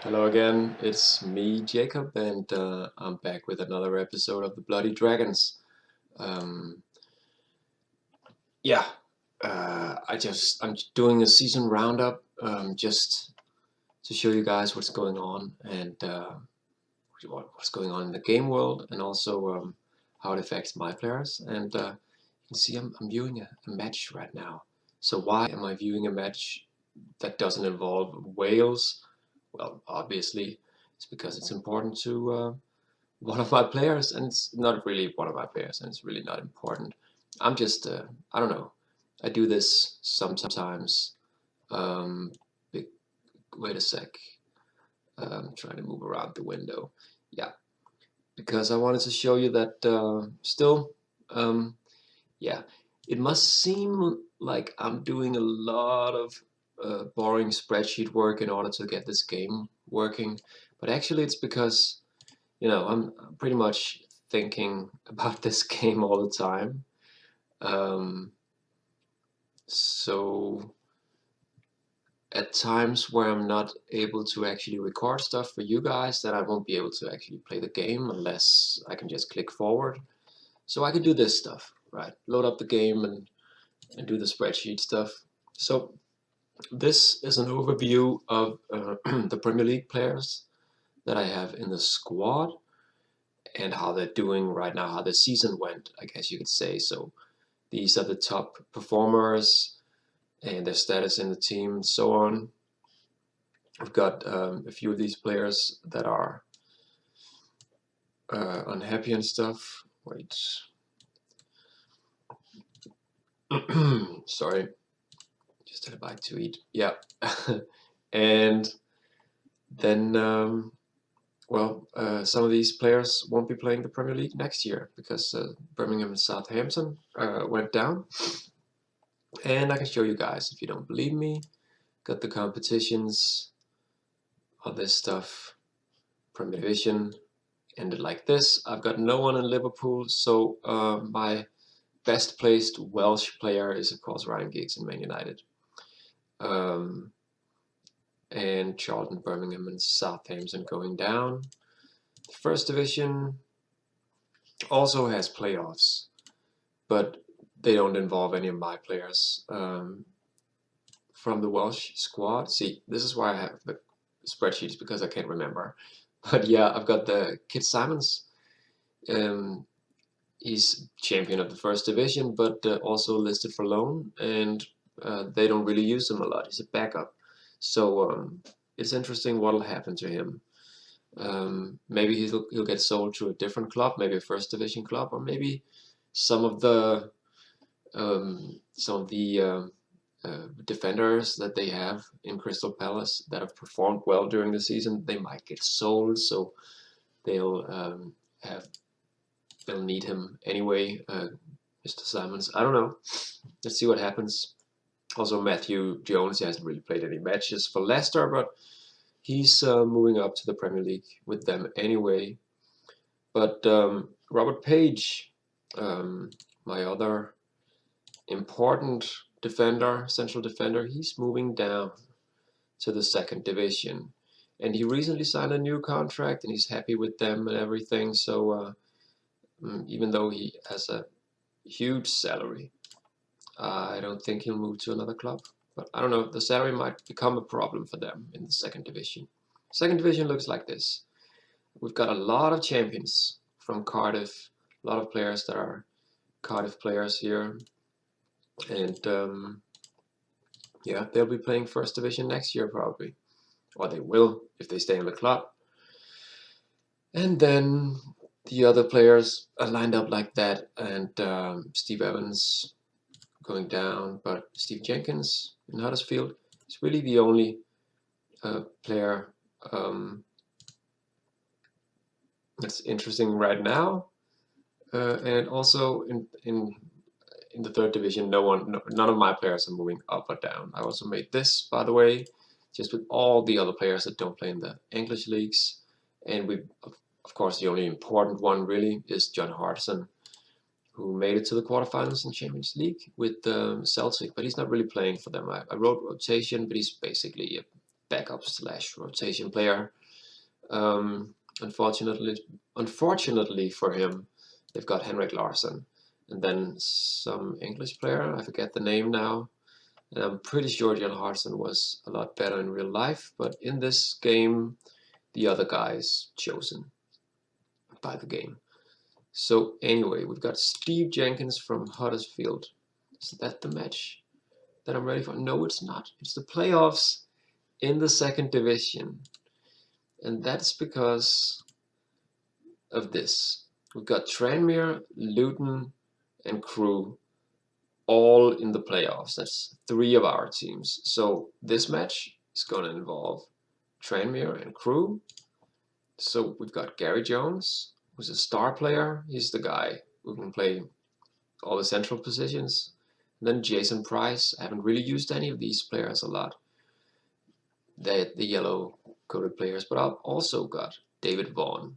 Hello again, it's me, Jacob, and I'm back with another episode of the Bloody Dragons. Um, yeah, I'm doing a season roundup just to show you guys what's going on and what's going on in the game world, and also how it affects my players. And you can see I'm viewing a match right now. So why am I viewing a match that doesn't involve Wales? Well, obviously, it's because it's important to one of my players, and it's not really one of my players, and it's really not important. I'm just, I don't know. I do this sometimes. Um, Wait a sec. I'm trying to move around the window. Yeah, because I wanted to show you that still, um, yeah, it must seem like I'm doing a lot of boring spreadsheet work in order to get this game working, but actually it's because I'm pretty much thinking about this game all the time. Um, so at times where I'm not able to actually record stuff for you guys, then I won't be able to actually play the game unless I can just click forward. So I can do this stuff, right? Load up the game and do the spreadsheet stuff. So this is an overview of the Premier League players that I have in the squad and how they're doing right now, how the season went, I guess you could say. So these are the top performers and their status in the team and so on. I've got a few of these players that are unhappy and stuff. Wait. Sorry. Just had a bite to eat. Yeah. And then, some of these players won't be playing the Premier League next year because Birmingham and Southampton went down. And I can show you guys if you don't believe me. Got the competitions, all this stuff, Premier Division, ended like this. I've got no one in Liverpool, so my best placed Welsh player is of course Ryan Giggs in Man United. And Charlton, Birmingham, and Southampton going down. The First Division also has playoffs, but they don't involve any of my players from the Welsh squad. See, this is why I have the spreadsheets, because I can't remember. But yeah, I've got the Kit Simons. He's champion of the First Division, but also listed for loan, and they don't really use him a lot. He's a backup. So it's interesting what'll happen to him. Maybe he'll get sold to a different club, maybe a First Division club, or maybe some of the defenders that they have in Crystal Palace that have performed well during the season, they might get sold, so they'll need him anyway. Mr. Simons, I don't know. Let's see what happens. Also, Matthew Jones, he hasn't really played any matches for Leicester, but he's moving up to the Premier League with them anyway. But Robert Page, my other important defender, central defender, he's moving down to the second division. And he recently signed a new contract and he's happy with them and everything. So even though he has a huge salary, I don't think he'll move to another club. But I don't know, the salary might become a problem for them in the second division. Second division looks like this. We've got a lot of champions from Cardiff, a lot of players that are Cardiff players here. And yeah, they'll be playing First Division next year probably. Or they will if they stay in the club. And then the other players are lined up like that. And Steve Evans going down, but Steve Jenkins in Huddersfield is really the only player that's interesting right now. And also in the third division, none of my players are moving up or down. I also made this, by the way, just with all the other players that don't play in the English leagues. And of course, the only important one really is John Hartson, who made it to the quarterfinals in Champions League with Celtic, but he's not really playing for them. I wrote rotation, but he's basically a backup slash rotation player. Unfortunately for him, they've got Henrik Larsson, and then some English player, I forget the name now, and I'm pretty sure Jan Hartson was a lot better in real life, but in this game, the other guy is chosen by the game. So anyway, we've got Steve Jenkins from Huddersfield. Is that the match that I'm ready for? No, it's not. It's the playoffs in the second division. And that's because of this. We've got Tranmere, Luton, and Crewe all in the playoffs. That's 3 of our teams. So this match is going to involve Tranmere and Crewe. So we've got Gary Jones, who's a star player. He's the guy who can play all the central positions. And then Jason Price. I haven't really used any of these players a lot. The yellow coated players, but I've also got David Vaughan,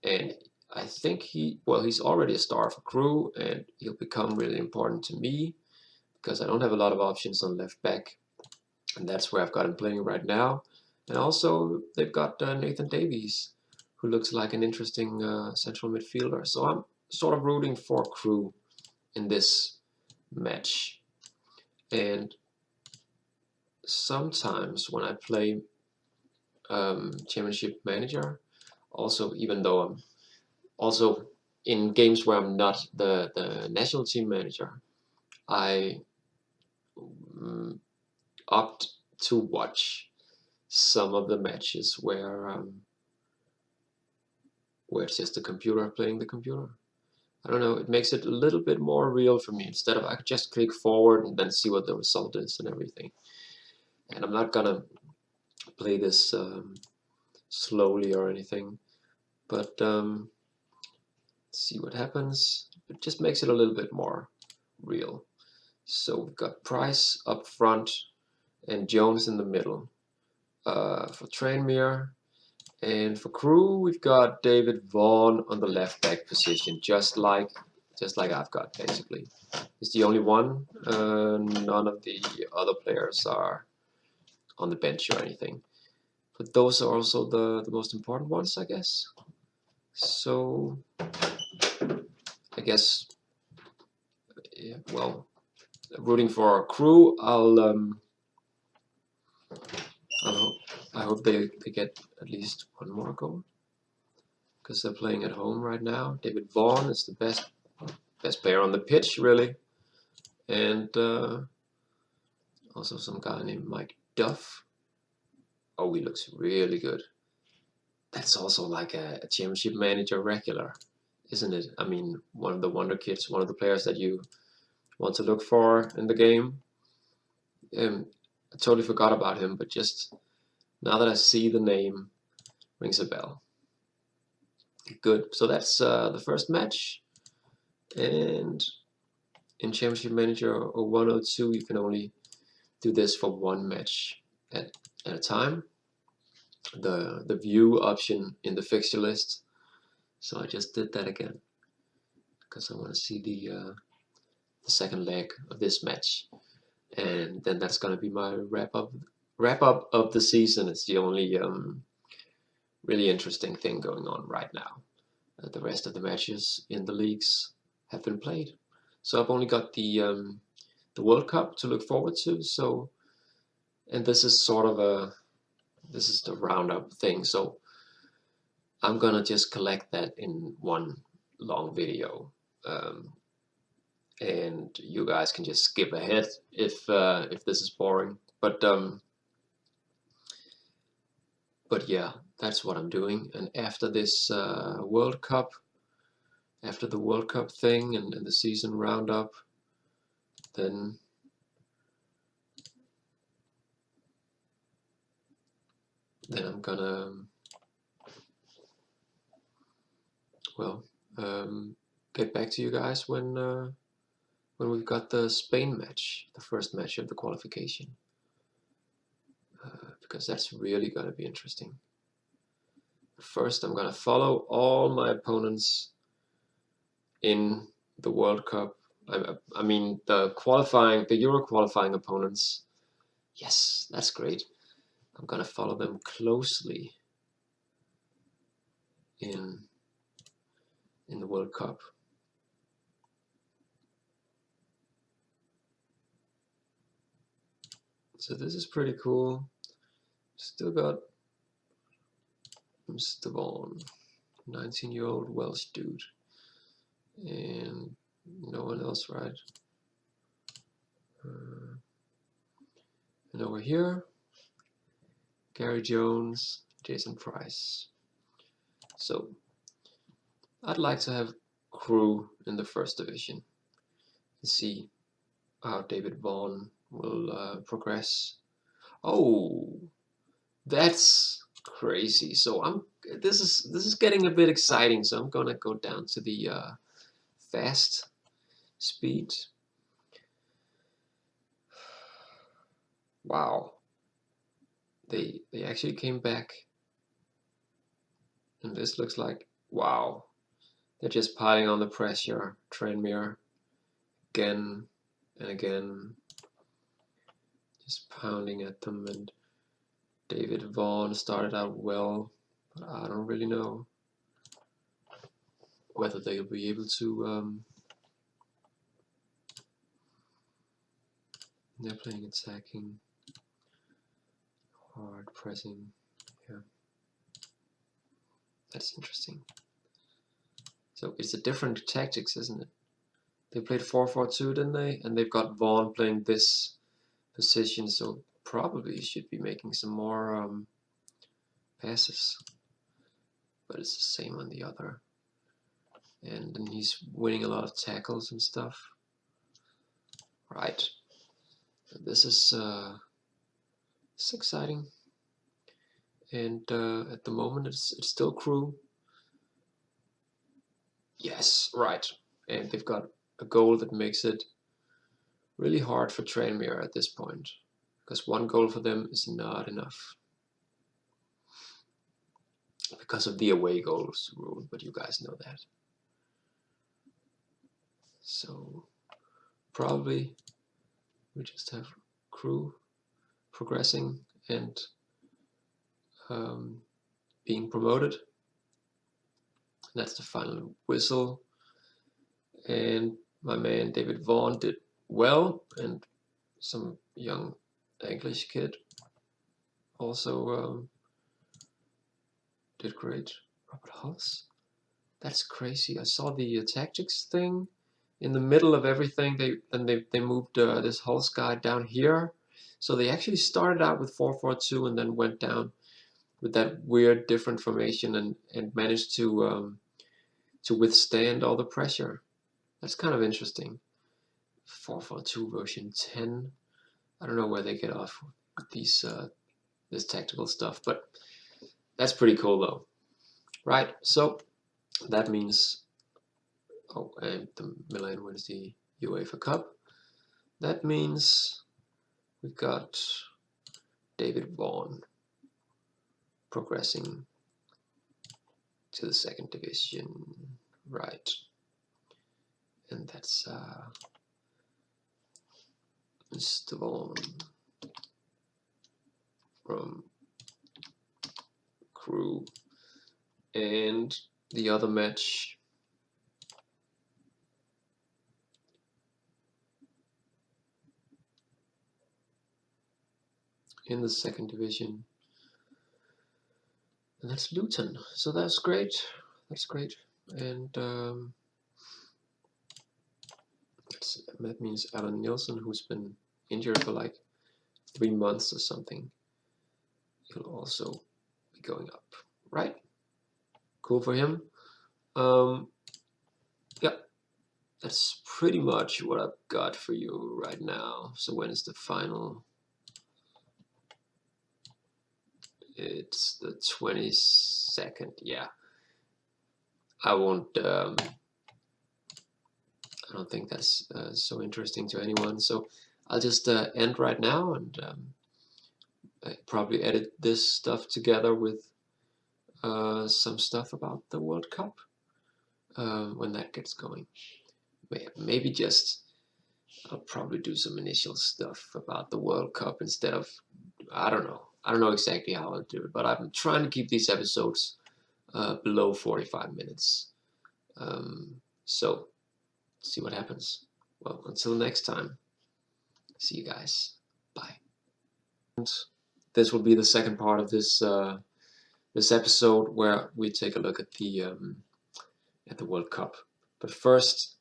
and I think he's already a star for Crewe, and he'll become really important to me because I don't have a lot of options on left back, and that's where I've got him playing right now. And also they've got Nathan Davies, who looks like an interesting central midfielder. So I'm sort of rooting for Crewe in this match. And sometimes when I play Championship Manager, also even though I'm also in games where I'm not the national team manager, I opt to watch some of the matches where it's just the computer playing the computer. I don't know, it makes it a little bit more real for me. Instead of I could just click forward and then see what the result is and everything. And I'm not gonna play this slowly or anything, but see what happens. It just makes it a little bit more real. So we've got Price up front and Jones in the middle for Tranmere. And for Crewe, we've got David Vaughan on the left back position, just like I've got basically. He's the only one. None of the other players are on the bench or anything. But those are also the most important ones, I guess. So I guess, yeah, well, rooting for Crewe. I hope they get at least one more goal, because they're playing at home right now. David Vaughan is the best player on the pitch, really, and also some guy named Mike Duff. Oh, he looks really good. That's also like a Championship Manager regular, isn't it? I mean, one of the wonder kids, one of the players that you want to look for in the game. I totally forgot about him, but just now that I see the name, rings a bell. Good. So that's the first match, and in Championship Manager 01 or 02, you can only do this for one match at a time. The view option in the fixture list. So I just did that again because I want to see the second leg of this match, and then that's gonna be my wrap up of the season. It's the only really interesting thing going on right now. The rest of the matches in the leagues have been played, so I've only got the World Cup to look forward to. So, and this is sort of the roundup thing. So I'm gonna just collect that in one long video, and you guys can just skip ahead if this is boring. But yeah, that's what I'm doing. And after this World Cup, after the World Cup thing and the season roundup, then I'm gonna, well, get back to you guys when we've got the Spain match, the first match of the qualification, because that's really gonna be interesting. First, I'm gonna follow all my opponents in the World Cup. I mean the Euro qualifying opponents. Yes, that's great. I'm gonna follow them closely in the World Cup. So this is pretty cool. Still got Mr. Vaughan, 19-year-old Welsh dude, and no one else, right? And over here, Gary Jones, Jason Price. So I'd like to have Crew in the first division and see how David Vaughan will progress. Oh, that's crazy. So this is getting a bit exciting. So I'm gonna go down to the fast speed. Wow, they actually came back, and this looks like, wow, they're just piling on the pressure. Tranmere again and again, just pounding at them. And David Vaughan started out well, but I don't really know whether they'll be able to. They're playing attacking, hard pressing. Yeah, that's interesting. So it's a different tactics, isn't it? They played 4-4-2, didn't they? And they've got Vaughan playing this position, so probably should be making some more passes. But it's the same on the other. And then he's winning a lot of tackles and stuff. Right. This is exciting. And at the moment it's still Crew. Yes, right. And they've got a goal that makes it really hard for Tranmere at this point, because one goal for them is not enough because of the away goals rule, but you guys know that. So probably we just have Crew progressing and being promoted. That's the final whistle. And my man David Vaughan did well, and some young English kid also did great. Robert Hollis. That's crazy. I saw the tactics thing in the middle of everything. They moved this Hollis guy down here. So they actually started out with 4-4-2 and then went down with that weird different formation and managed to withstand all the pressure. That's kind of interesting. 4-4-2 version 10. I don't know where they get off with these this tactical stuff, but that's pretty cool though. Right, so that means, oh, and the Milan wins the UEFA Cup. That means we've got David Vaughan progressing to the second division, right? And that's Mr. Vaughan from Crew. And the other match in the second division, and that's Luton. So that's great. That's great. And that means Alan Nielsen, who's been injured for like 3 months or something, he'll also be going up, right? Cool for him. Yeah, that's pretty much what I've got for you right now. So when is the final? It's the 22nd. Yeah, I won't. I don't think that's so interesting to anyone. So I'll just end right now and I probably edit this stuff together with some stuff about the World Cup when that gets going. Maybe just I'll probably do some initial stuff about the World Cup instead of, I don't know. I don't know exactly how I'll do it, but I'm trying to keep these episodes below 45 minutes. So, see what happens. Well, until next time, see you guys. Bye. This will be the second part of this episode where we take a look at the World Cup. But first,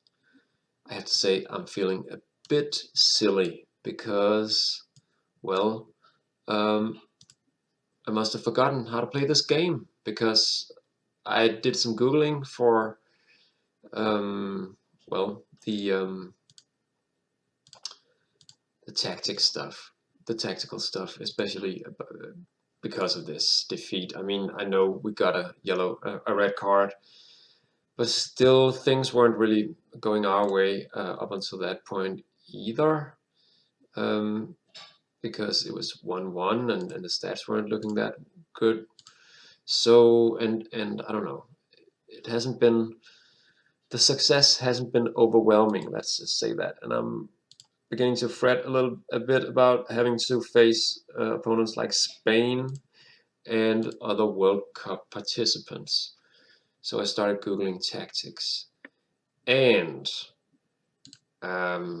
I have to say I'm feeling a bit silly because, well, I must have forgotten how to play this game because I did some Googling for, well, the tactical stuff, especially because of this defeat. I mean, I know we got a red card, but still things weren't really going our way up until that point either, because it was 1-1 and the stats weren't looking that good. So, and I don't know, the success hasn't been overwhelming, let's just say that. And I'm beginning to fret a bit about having to face opponents like Spain and other World Cup participants. So I started Googling tactics, and I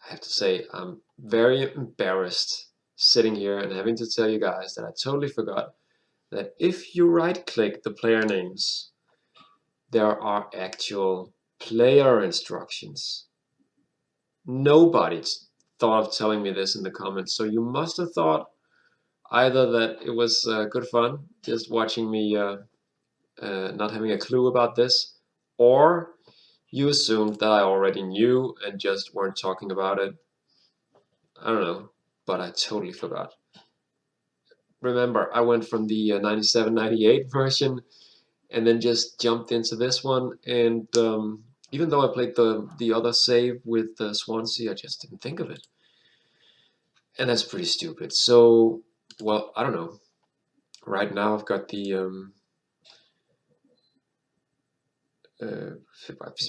have to say I'm very embarrassed sitting here and having to tell you guys that I totally forgot that if you right-click the player names, there are actual player instructions. Nobody thought of telling me this in the comments, so you must have thought either that it was good fun just watching me not having a clue about this, or you assumed that I already knew and just weren't talking about it. I don't know, but I totally forgot. Remember, I went from the 97-98 version and then just jumped into this one, and even though I played the other save with Swansea, I just didn't think of it. And that's pretty stupid. So, well, I don't know. Right now I've got the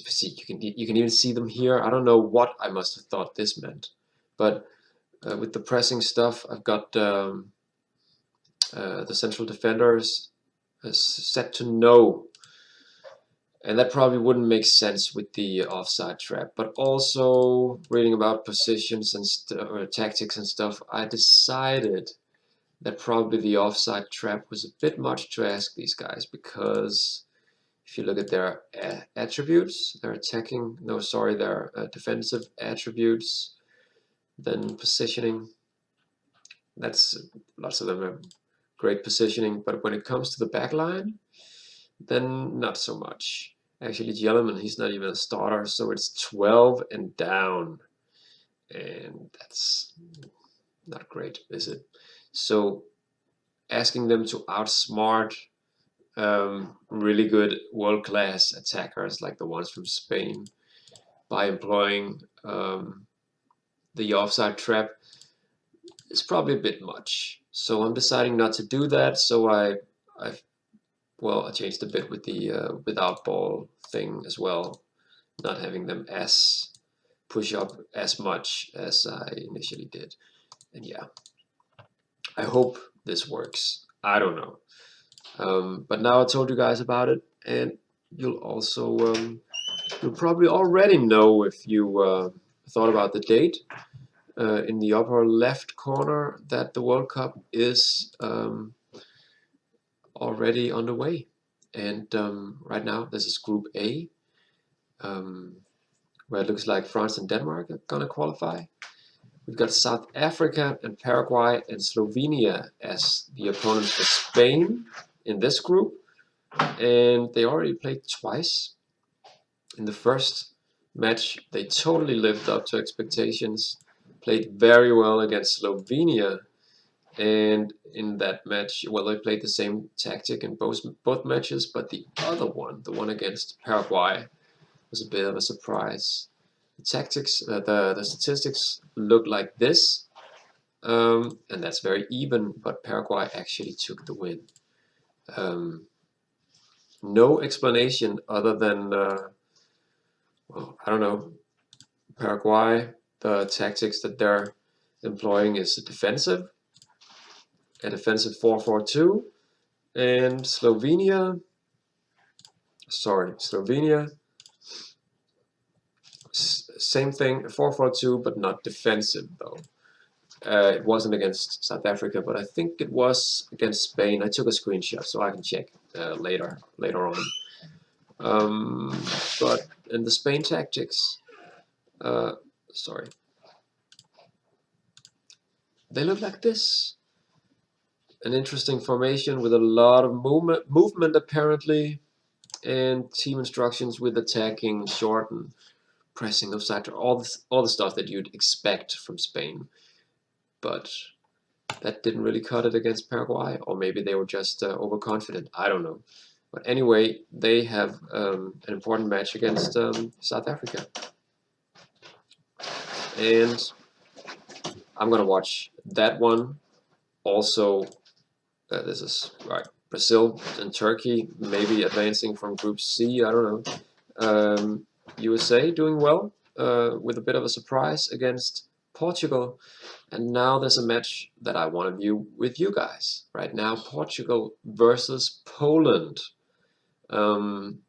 see, you can even see them here. I don't know what I must have thought this meant, but with the pressing stuff, I've got the central defenders set to no, and that probably wouldn't make sense with the offside trap. But also reading about positions and tactics and stuff, I decided that probably the offside trap was a bit much to ask these guys, because if you look at their attributes, their defensive attributes, then positioning, that's lots of them have great positioning, but when it comes to the back line, then not so much. Actually, Jelliman, he's not even a starter, so it's 12 and down, and that's not great, is it? So asking them to outsmart really good world-class attackers like the ones from Spain by employing the offside trap is probably a bit much. So I'm deciding not to do that. So I changed a bit with the without ball thing as well, not having them push up as much as I initially did. And yeah, I hope this works. I don't know. But now I told you guys about it, and you'll also you'll probably already know if you thought about the date in the upper left corner that the World Cup is already underway. And right now this is Group A, where it looks like France and Denmark are gonna qualify. We've got South Africa and Paraguay and Slovenia as the opponents for Spain in this group, and they already played twice. In the first match, they totally lived up to expectations, played very well against Slovenia, and in that match, well, they played the same tactic in both matches, but the other one, the one against Paraguay, was a bit of a surprise. The tactics, the statistics look like this, and that's very even, but Paraguay actually took the win. No explanation other than, well, I don't know, Paraguay, the tactics that they're employing is defensive, a defensive 4-4-2, and Slovenia, same thing, 4-4-2, but not defensive though. It wasn't against South Africa, but I think it was against Spain. I took a screenshot so I can check later on. But in the Spain tactics, sorry, they look like this. An interesting formation with a lot of movement apparently, and team instructions with attacking, short, and pressing offside, all the stuff that you'd expect from Spain. But that didn't really cut it against Paraguay, or maybe they were just overconfident. I don't know. But anyway, they have an important match against South Africa. And I'm going to watch that one. Also, this is right. Brazil and Turkey maybe advancing from Group C. I don't know. USA doing well with a bit of a surprise against Portugal. And now there's a match that I want to view with you guys. Right now, Portugal versus Poland. And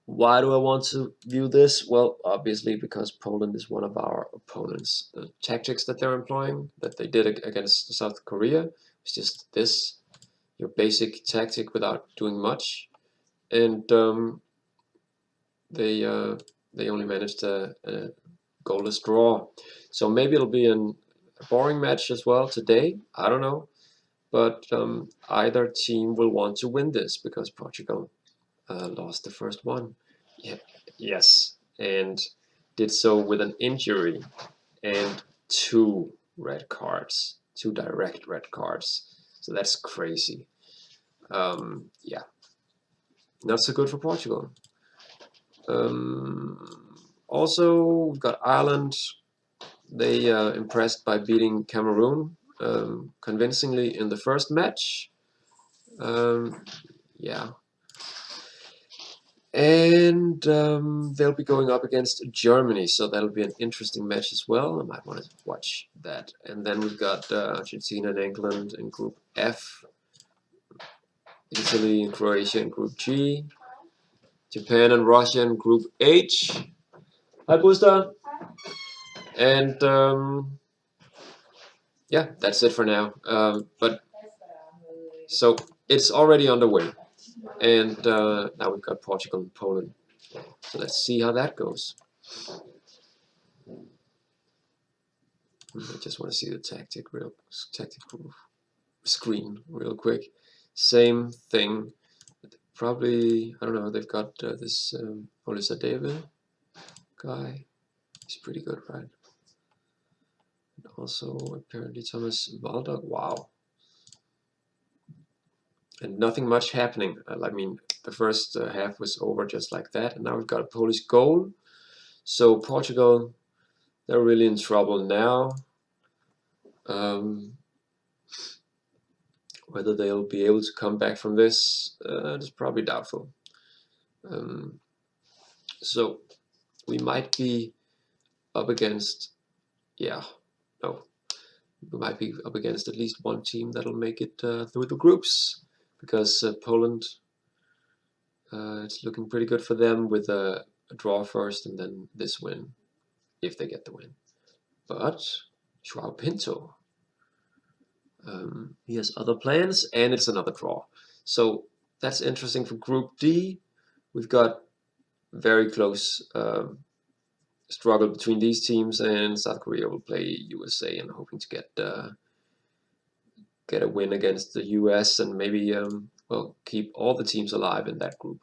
why do I want to view this? Well, obviously because Poland is one of our opponents. The tactics that they're employing, that they did against South Korea, is just this, your basic tactic without doing much. And they only managed a goalless draw. So maybe it'll be a boring match as well today. I don't know. But either team will want to win this because Portugal lost the first one. Yeah, yes, and did so with an injury and 2 red cards, 2 direct red cards. So that's crazy. Yeah, not so good for Portugal. Also, we've got Ireland. They impressed by beating Cameroon convincingly in the first match. Yeah. And they'll be going up against Germany, so that'll be an interesting match as well. I might want to watch that. And then we've got Argentina and England in Group F, Italy and Croatia in Group G, Japan and Russia in Group H. Hi, Busta. And yeah, that's it for now. But so it's already underway. And now we've got Portugal and Poland. So let's see how that goes. I just want to see the tactical screen real quick. Same thing. Probably, I don't know, they've got this David guy. He's pretty good, right? And also, apparently, Thomas Baldock. Wow. And nothing much happening. I mean, the first half was over just like that, and now we've got a Polish goal. So Portugal, they're really in trouble now. Whether they'll be able to come back from this is probably doubtful. So we might be up against, we might be up against at least one team that'll make it through the groups, because Poland, it's looking pretty good for them with a draw first and then this win, if they get the win. But João Pinto, he has other plans, and it's another draw. So that's interesting for Group D. We've got very close struggle between these teams, and South Korea will play USA and hoping to get a win against the US and maybe keep all the teams alive in that group.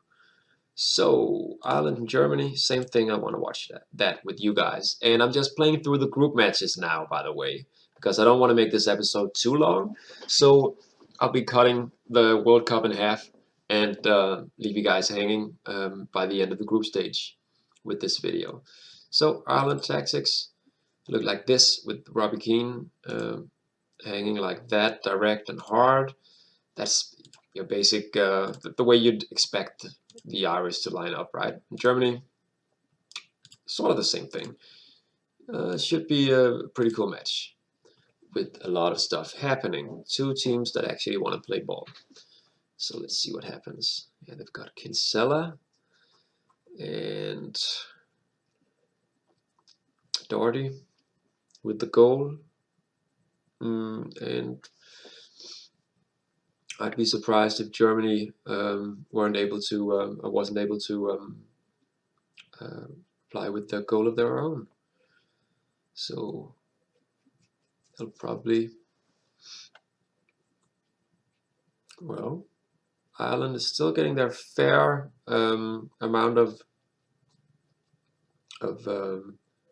So Ireland and Germany, same thing. I want to watch that with you guys, and I'm just playing through the group matches now, by the way, because I don't want to make this episode too long. So I'll be cutting the World Cup in half and leave you guys hanging by the end of the group stage with this video. So Ireland tactics look like this with Robbie Keane hanging like that, direct and hard. That's your basic, the way you'd expect the Irish to line up, right? In Germany, sort of the same thing. Should be a pretty cool match. with a lot of stuff happening. Two teams that actually want to play ball. So let's see what happens. Yeah, they've got Kinsella and Doherty with the goal. And I'd be surprised if Germany wasn't able to play with the goal of their own. So they'll probably, well, Ireland is still getting their fair amount of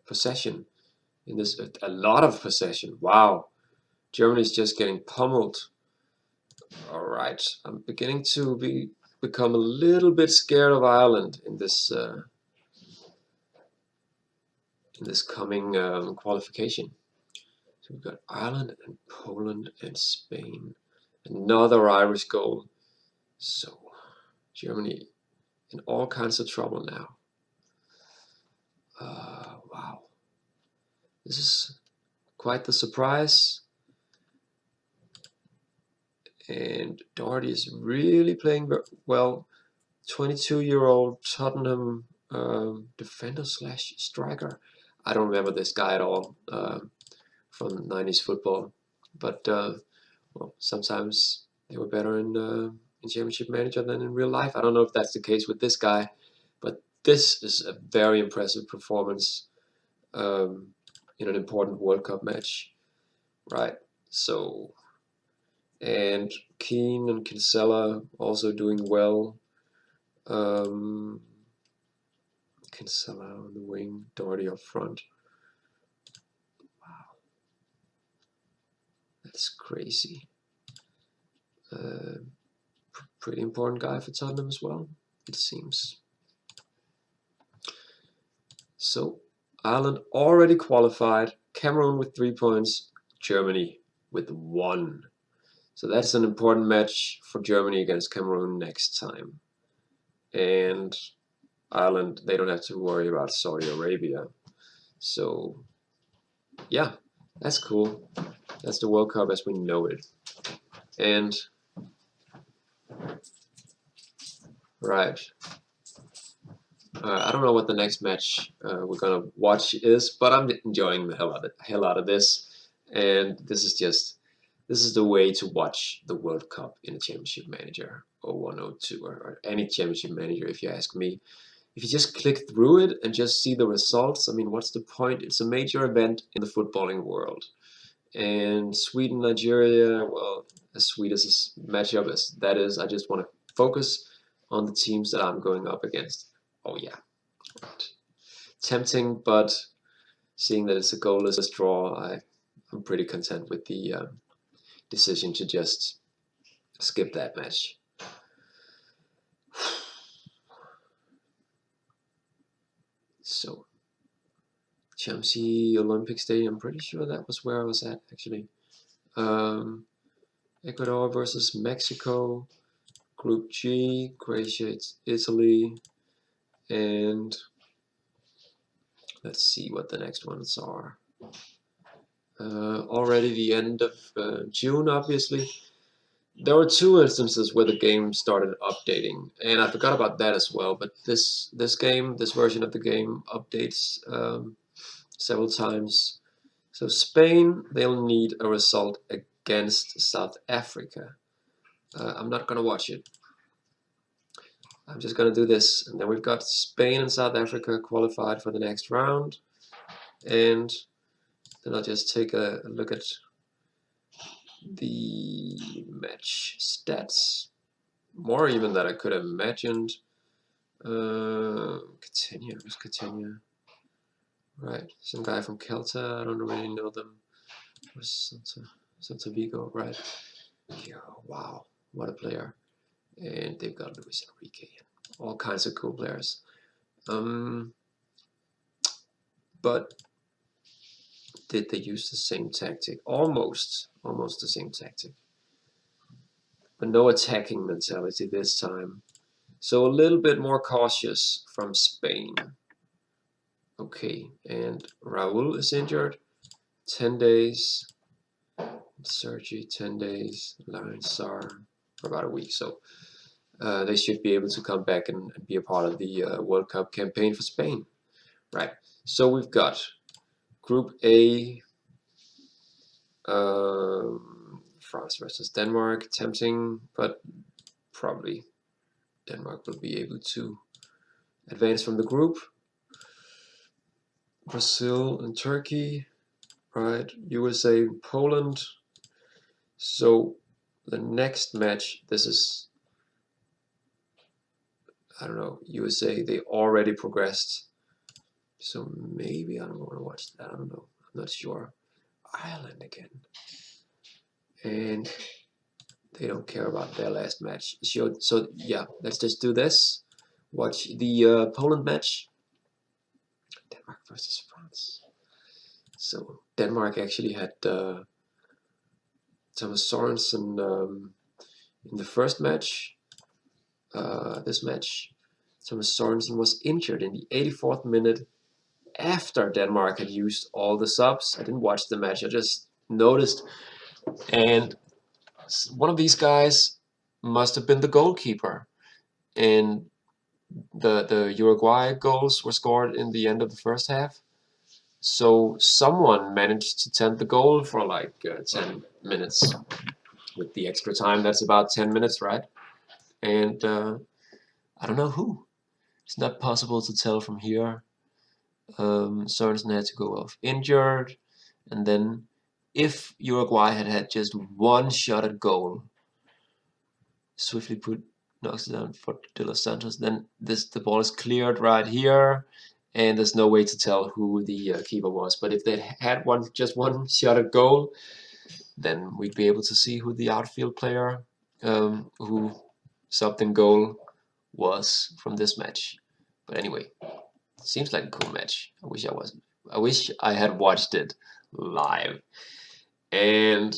possession in this. A lot of possession. Wow, Germany's just getting pummeled. All right, I'm beginning to become a little bit scared of Ireland in this coming qualification. So we've got Ireland and Poland and Spain. Another Irish goal. So Germany in all kinds of trouble now. Wow. This is quite the surprise. And Doherty is really playing well. 22-year-old Tottenham defender slash striker. I don't remember this guy at all from 90s football. But well, sometimes they were better in Championship Manager than in real life. I don't know if that's the case with this guy, but this is a very impressive performance in an important World Cup match, right? So, and Keane and Kinsella also doing well. Kinsella on the wing, Doherty up front. Wow, that's crazy. Pretty important guy for Tottenham as well, it seems. So Ireland already qualified, Cameroon with 3 points, Germany with 1. So that's an important match for Germany against Cameroon next time. And Ireland, they don't have to worry about Saudi Arabia. So yeah, that's cool. That's the World Cup as we know it. And right. I don't know what the next match we're gonna watch is, but I'm enjoying the hell out of this. And this is the way to watch the World Cup in a Championship Manager, or 102, or any Championship Manager, if you ask me. If you just click through it and just see the results, I mean, what's the point? It's a major event in the footballing world. And Sweden, Nigeria, well, as sweet as this matchup as that is, I just want to focus on the teams that I'm going up against. Oh yeah, right. Tempting, but seeing that it's a goalless draw, I'm pretty content with the decision to just skip that match. So, Chelsea Olympic Stadium, I'm pretty sure that was where I was at actually. Ecuador versus Mexico, Group G, Croatia, Italy, and let's see what the next ones are. Already the end of June, obviously. There were 2 instances where the game started updating, and I forgot about that as well. But this version of the game updates several times. So Spain, they'll need a result against South Africa. I'm not gonna watch it. I'm just gonna do this, and then we've got Spain and South Africa qualified for the next round, and then I'll just take a look at the match stats, more even than I could have imagined. Catania, who's Catania? Right, some guy from Celta, I don't really know them. Where's Santa Vigo, right? Yeah, wow, what a player. And they've got Luis Enrique, all kinds of cool players. But did they use the same tactic? Almost the same tactic. But no attacking mentality this time. So a little bit more cautious from Spain. Okay, and Raul is injured. 10 days. Sergi 10 days, Lauren Sar for about a week. So they should be able to come back and be a part of the World Cup campaign for Spain. Right. So we've got Group A, France versus Denmark, tempting, but probably Denmark will be able to advance from the group. Brazil and Turkey, right? USA, Poland. So the next match, this is, I don't know, USA, they already progressed. So maybe I don't want to watch that. I don't know. I'm not sure. Ireland again. And they don't care about their last match. So yeah, let's just do this. Watch the Poland match. Denmark versus France. So Denmark actually had Thomas Sorensen in the first match. This match, Thomas Sorensen was injured in the 84th minute after Denmark had used all the subs. I didn't watch the match, I just noticed. And one of these guys must have been the goalkeeper. And the Uruguay goals were scored in the end of the first half. So someone managed to tend the goal for like 10 minutes. With the extra time, that's about 10 minutes, right? And I don't know who. It's not possible to tell from here. Sorensen had to go off injured. And then if Uruguay had had just one shot at goal, swiftly knocks it down for De Los Santos, then the ball is cleared right here, and there's no way to tell who the keeper was. But if they had just one shot at goal, then we'd be able to see who the outfield player who subbed in goal was from this match. But anyway, seems like a cool match. I wish I had watched it live. And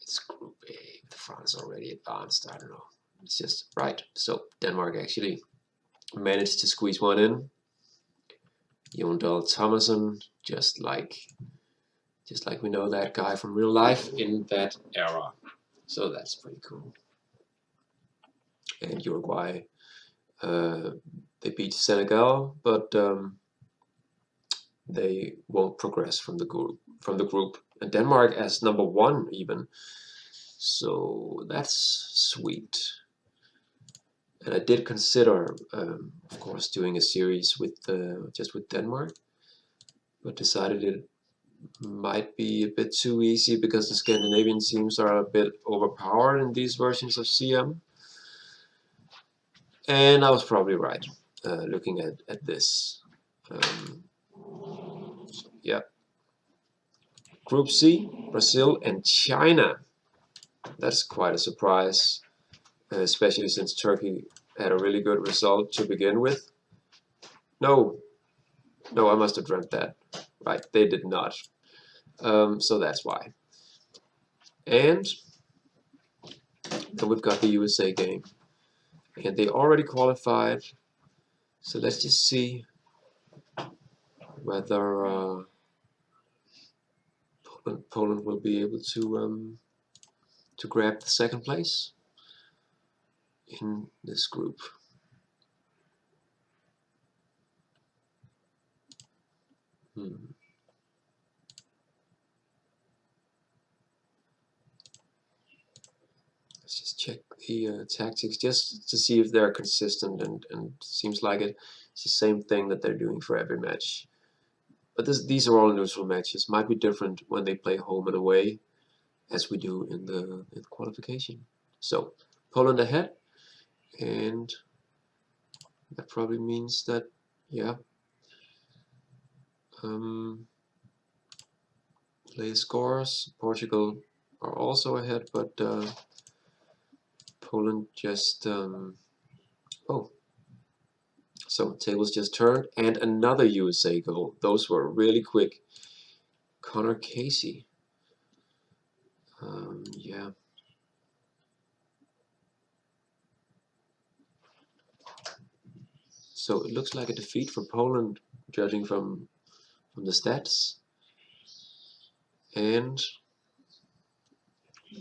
it's Group A. France already advanced. I don't know. It's just right. So Denmark actually managed to squeeze one in. Jon Dahl Thomason, just like we know that guy from real life in that era. So that's pretty cool. And Uruguay, they beat Senegal, but they won't progress from the group. And Denmark as number 1 even. So that's sweet. And I did consider, of course, doing a series with just with Denmark, but decided it might be a bit too easy because the Scandinavian teams are a bit overpowered in these versions of CM. And I was probably right, looking at this. Yeah. Group C, Brazil and China. That's quite a surprise, especially since Turkey had a really good result to begin with. No, I must have dreamt that. Right, they did not. So that's why. And then we've got the USA game. And they already qualified. So let's just see whether Poland will be able to grab the second place in this group. Let's just check the tactics just to see if they're consistent, and seems like it's the same thing that they're doing for every match. But these are all neutral matches. Might be different when they play home and away, as we do in the qualification. So Poland ahead, and that probably means that, yeah, play scores. Portugal are also ahead, but Poland just oh, so tables just turned, and another USA goal. Those were really quick. Connor Casey. Yeah. So it looks like a defeat for Poland, judging from the stats. And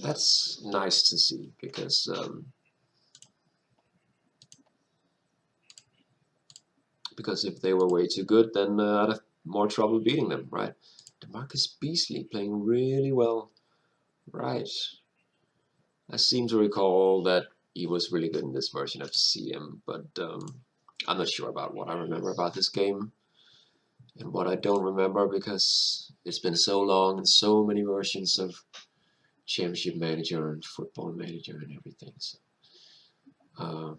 that's nice to see, because if they were way too good, then I'd have more trouble beating them, right? DeMarcus Beasley playing really well, right? I seem to recall that he was really good in this version of CM, but I'm not sure about what I remember about this game and what I don't remember, because it's been so long and so many versions of Championship Manager and Football Manager and everything. So um,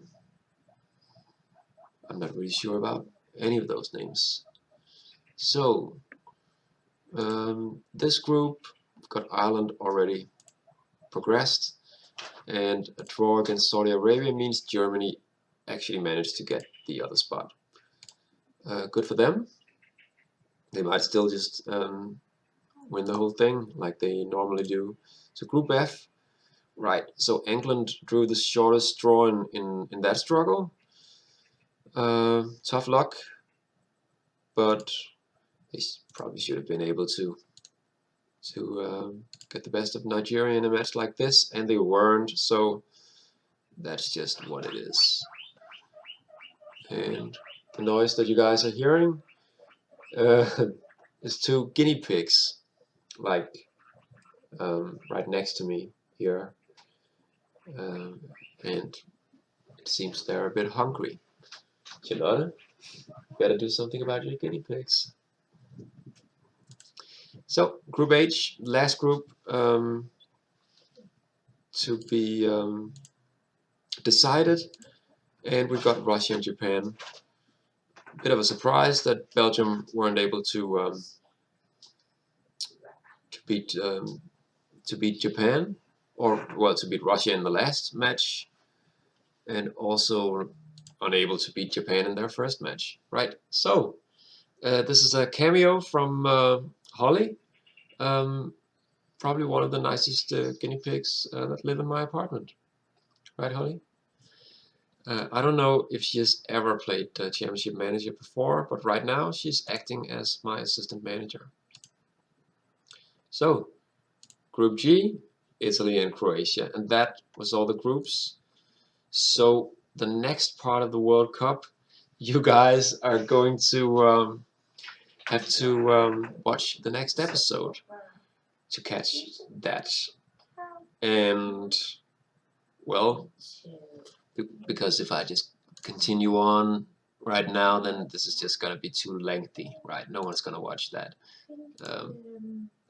I'm not really sure about any of those names. So this group, we've got Ireland already progressed, and a draw against Saudi Arabia means Germany actually managed to get the other spot. Good for them. They might still just win the whole thing like they normally do. So Group F, right? So England drew the shortest straw in that struggle. Tough luck, but they probably should have been able to get the best of Nigeria in a match like this, and they weren't. So that's just what it is. And the noise that you guys are hearing is two guinea pigs, like right next to me here, and it seems they're a bit hungry. Charlotte, better do something about your guinea pigs. So Group H, last group to be decided, and we've got Russia and Japan. Bit of a surprise that Belgium weren't able to beat Japan, or well, to beat Russia in the last match, and also unable to beat Japan in their first match. Right. So this is a cameo from Holly. Probably one of the nicest guinea pigs that live in my apartment. Right, Holly? I don't know if she has ever played Championship Manager before, but right now she's acting as my assistant manager. So, Group G, Italy and Croatia, and that was all the groups. So, the next part of the World Cup, you guys are going to have to watch the next episode to catch that. And, well, because if I just continue on right now, then this is just gonna be too lengthy, right? No one's gonna watch that.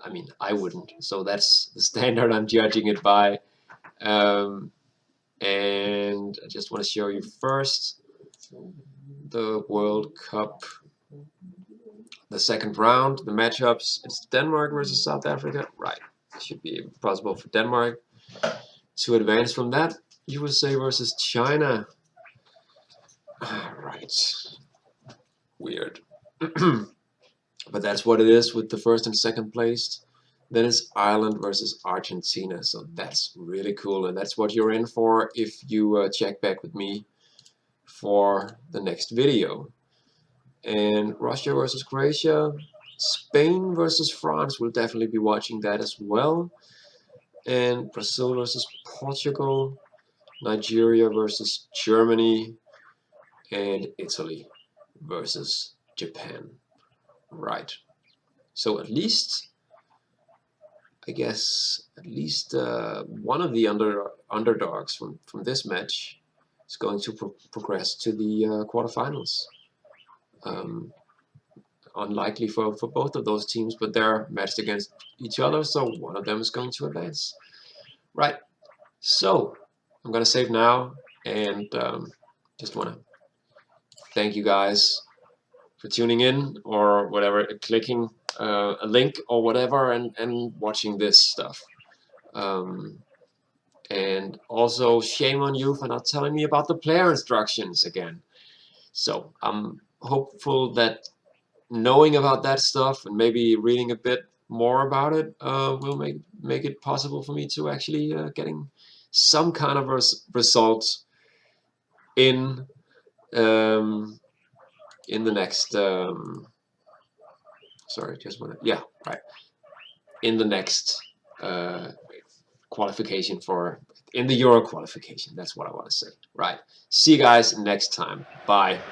I mean, I wouldn't. So that's the standard I'm judging it by. And I just want to show you first the World Cup, the second round, the matchups. It's Denmark versus South Africa, right? It should be possible for Denmark to advance from that. USA versus China. Right. Weird. But that's what it is with the first and second place. Then it's Ireland versus Argentina. So that's really cool. And that's what you're in for if you check back with me for the next video. And Russia versus Croatia. Spain versus France. We'll definitely be watching that as well. And Brazil versus Portugal. Nigeria versus Germany. And Italy versus Japan. Right. So at least, I guess, at least one of the underdogs from this match is going to progress to the quarterfinals. Unlikely for both of those teams, but they're matched against each other, so one of them is going to advance. Right. So I'm going to save now, and just want to thank you guys for tuning in, or whatever, clicking a link or whatever, and watching this stuff. And also, shame on you for not telling me about the player instructions again. So I'm hopeful that knowing about that stuff and maybe reading a bit more about it will make it possible for me to actually getting some kind of result in the next sorry, just want to, yeah, right, in the next qualification in the Euro qualification. That's what I want to say. Right. See you guys next time. Bye.